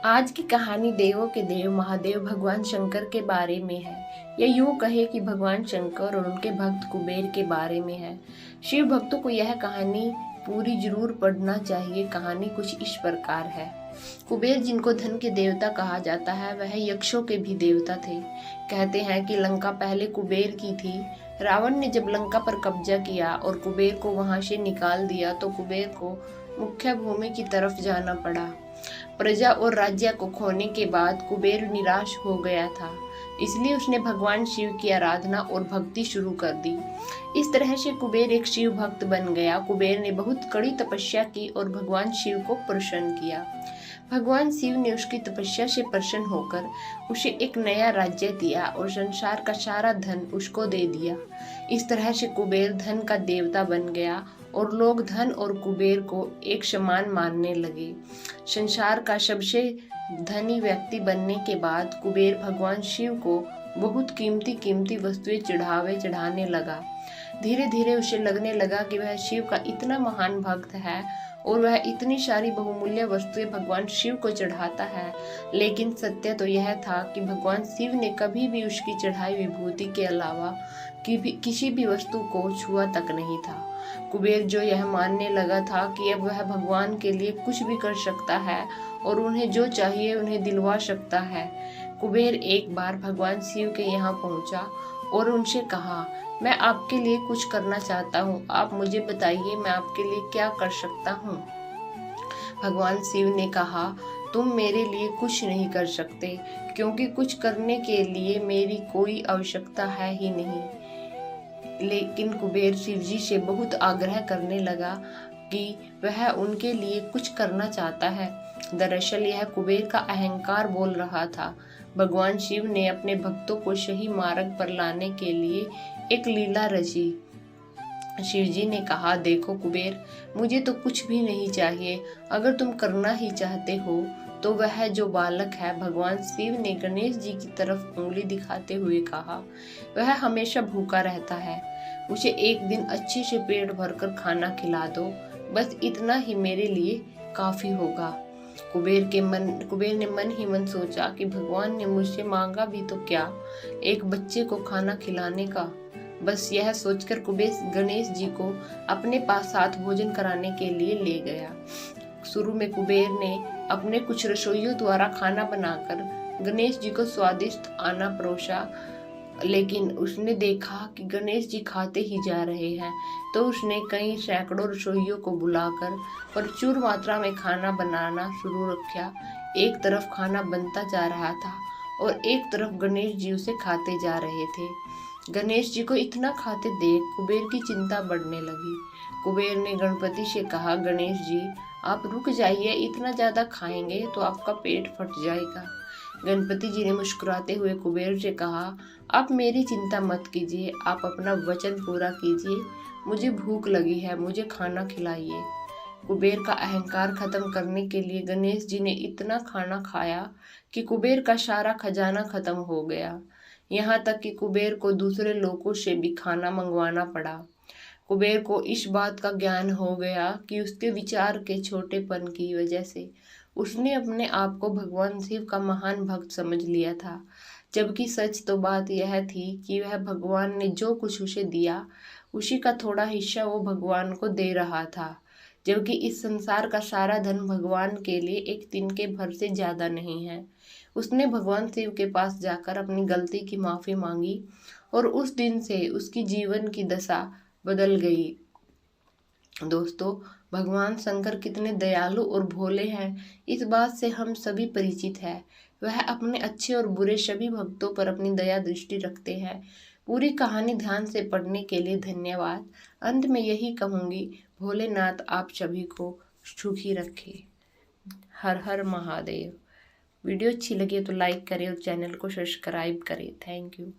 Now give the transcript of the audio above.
आज की कहानी देवों के देव महादेव भगवान शंकर के बारे में है। या यूं कहे कि भगवान शंकर और उनके भक्त कुबेर के बारे में है। शिव भक्तों को यह कहानी पूरी जरूर पढ़ना चाहिए। कहानी कुछ इस प्रकार है। कुबेर, जिनको धन के देवता कहा जाता है, वह यक्षों के भी देवता थे। कहते हैं कि लंका पहले कुबेर की थी। रावण ने जब लंका पर कब्जा किया और कुबेर को वहां से निकाल दिया तो कुबेर को मुख्य भूमि की तरफ जाना पड़ा। प्रजा और राज्य को खोने के बाद कुबेर निराश हो गया था, इसलिए उसने भगवान शिव की आराधना और भक्ति शुरू कर दी। इस तरह से कुबेर एक शिव भक्त बन गया। कुबेर ने बहुत कड़ी तपस्या की और भगवान शिव को प्रसन्न किया। भगवान शिव ने उसकी तपस्या से प्रसन्न होकर उसे एक नया राज्य दिया और संसार का सारा धन उसको दे दिया। इस तरह से कुबेर धन का देवता बन गया और लोग धन और कुबेर को एक समान मानने लगे। संसार का सबसे धनी व्यक्ति बनने के बाद कुबेर भगवान शिव को बहुत कीमती कीमती वस्तुएं चढ़ाने लगा। धीरे धीरे उसे लगने लगा कि वह शिव का इतना महान भक्त है और वह इतनी सारी बहुमूल्य वस्तुएं भगवान शिव को चढ़ाता है। लेकिन सत्य तो यह था कि भगवान शिव ने कभी भी उसकी चढ़ाई विभूति के अलावा किसी भी वस्तु को छुआ तक नहीं था। कुबेर जो यह मानने लगा था कि अब वह भगवान के लिए कुछ भी कर सकता है और उन्हें जो चाहिए उन्हें दिलवा सकता है। कुबेर एक बार भगवान शिव के यहाँ पहुंचा और उनसे कहा, मैं आपके लिए कुछ करना चाहता हूँ, आप मुझे बताइए मैं आपके लिए क्या कर सकता हूँ। भगवान शिव ने कहा, तुम मेरे लिए कुछ नहीं कर सकते, क्योंकि कुछ करने के लिए मेरी कोई आवश्यकता है ही नहीं। लेकिन कुबेर शिव जी से बहुत आग्रह करने लगा कि वह उनके लिए कुछ करना चाहता है। दरअसल यह कुबेर का अहंकार बोल रहा था। भगवान शिव ने अपने भक्तों को सही मार्ग पर लाने के लिए एक लीला रची। शिव जी ने कहा, देखो कुबेर, मुझे तो कुछ भी नहीं चाहिए। अगर तुम करना ही चाहते हो तो वह जो बालक है, भगवान शिव ने गणेश जी की तरफ उंगली दिखाते हुए कहा, वह हमेशा भूखा रहता है। उसे एक दिन अच्छे से पेट भरकर खाना खिला दो, बस इतना ही मेरे लिए काफी होगा। कुबेर ने मन ही मन सोचा कि भगवान ने मुझसे मांगा भी तो क्या, एक बच्चे को खाना खिलाने का। बस यह सोचकर कुबेर गणेश जी को अपने पास साथ भोजन कराने के लिए ले गया। शुरू में कुबेर ने अपने कुछ रसोइयों द्वारा खाना बनाकर गणेश जी को स्वादिष्ट आना परोसा, लेकिन उसने देखा कि गणेश जी खाते ही जा रहे हैं, तो उसने कई सैकड़ों रसोइयों को बुलाकर प्रचुर मात्रा में खाना बनाना शुरू रखा। एक तरफ खाना बनता जा रहा था और एक तरफ गणेश जी उसे खाते जा रहे थे। गणेश जी को इतना खाते देख कुबेर की चिंता बढ़ने लगी। कुबेर ने गणपति से कहा, गणेश जी आप रुक जाइए, इतना ज्यादा खाएंगे तो आपका पेट फट जाएगा। गणपति जी ने मुस्कुराते हुए कुबेर से कहा, आप मेरी चिंता मत कीजिए, आप अपना वचन पूरा कीजिए, मुझे भूख लगी है, मुझे खाना खिलाइए। कुबेर का अहंकार खत्म करने के लिए गणेश जी ने इतना खाना खाया कि कुबेर का सारा खजाना खत्म हो गया। यहाँ तक कि कुबेर को दूसरे लोगों से भी खाना मंगवाना पड़ा। कुबेर को इस बात का ज्ञान हो गया कि उसके विचार के छोटेपन की वजह से उसने अपने आप को भगवान शिव का महान भक्त समझ लिया था, जबकि सच तो बात यह थी कि वह भगवान ने जो कुछ उसे दिया उसी का थोड़ा हिस्सा वो भगवान को दे रहा था, जबकि इस संसार का सारा धन भगवान के लिए एक दिन के भर से ज्यादा नहीं है। उसने भगवान शिव के पास जाकर अपनी गलती की माफी मांगी और उस दिन से उसकी जीवन की दशा बदल गई। दोस्तों, भगवान शंकर कितने दयालु और भोले हैं, इस बात से हम सभी परिचित हैं। वह अपने अच्छे और बुरे सभी भक्तों पर अपनी दया दृष्टि रखते हैं। पूरी कहानी ध्यान से पढ़ने के लिए धन्यवाद। अंत में यही कहूंगी, भोलेनाथ आप सभी को सुखी रखे। हर हर महादेव। वीडियो अच्छी लगी तो लाइक करें और चैनल को सब्सक्राइब करें। Thank you.